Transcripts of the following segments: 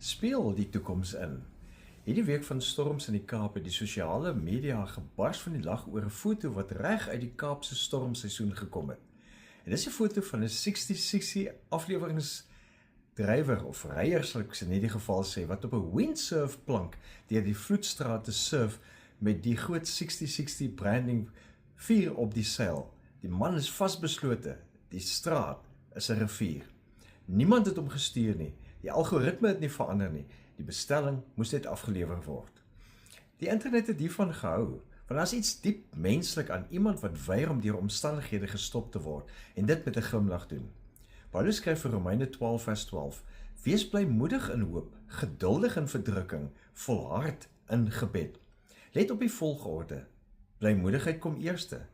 Speel die toekoms in. Hierdie week van storms in die Kaap het die sosiale media gebars van die lag oor 'n foto wat reg uit die Kaapse stormseisoen gekom het. En dis 'n foto van 'n 60-60 afleweringsdrywer of ryer, sal ek in hierdie geval sê, wat op 'n windsurf plank deur die vloedstrate surf met die groot 60-60 branding 4 op die seil. Die man is vasbeslote. Die straat is 'n rivier. Niemand het hom gestuur nie. Die algoritme het nie verander nie. Die bestelling moes net afgelewer word. Die internet het hiervan gehou, want daar is iets diep menslik aan iemand wat weier om deur omstandighede gestop te word en dit met 'n glimlag doen. Paulus skryf vir Romeine 12 vers 12: Wees blymoedig in hoop, geduldig in verdrukking, volhard in gebed. Let op die volgorde. Blymoedigheid kom eerste.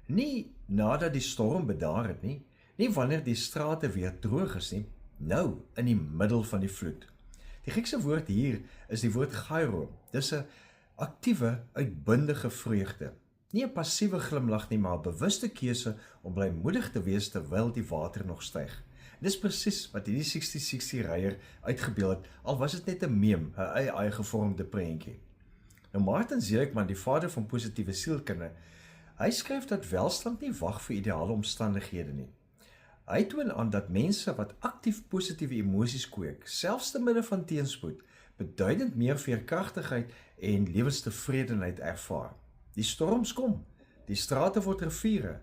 Nie nadat die storm bedaar het nie, nie wanneer die strate weer droog is nie, nou in die middel van die vloed. Die Griekse woord hier is die woord gyro. Dis 'n aktiewe, uitbundige vreugde. Nie 'n passiewe glimlag nie, maar 'n bewuste keuse om blymoedig te wees terwyl die water nog styg. Dis presies wat hierdie 60-60 ryer uitgebeel het, al was dit net 'n meme, 'n AI gevormde prentjie. Nou Martin Seligman, die vader van positiewe sielkunde, hy skryf dat welstand nie wag vir ideale omstandighede nie. Hy toon aan dat mense wat aktief positiewe emosies kweek, selfs te midde van teenspoed, beduidend meer veerkragtigheid en lewenstevredenheid ervaar. Die storms kom, die strate word riviere,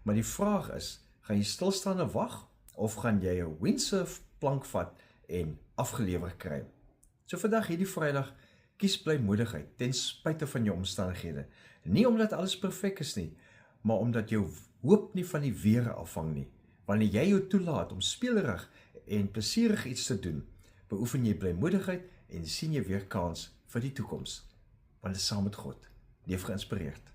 maar die vraag is, gaan jy stilstaan en wag, of gaan jy 'n windsurf plank vat en afgelewer kry? So vandag hierdie Vrydag, kies blymoedigheid ten spyte van jou omstandighede. Nie omdat alles perfek is nie, maar omdat jou hoop nie van die weer afhang nie. Wanneer jy jou toelaat om speelerig en plesierig iets te doen, beoefen jy blymoedigheid en sien jy weer kans vir die toekoms. Want dit is saam met God. Leef geïnspireerd.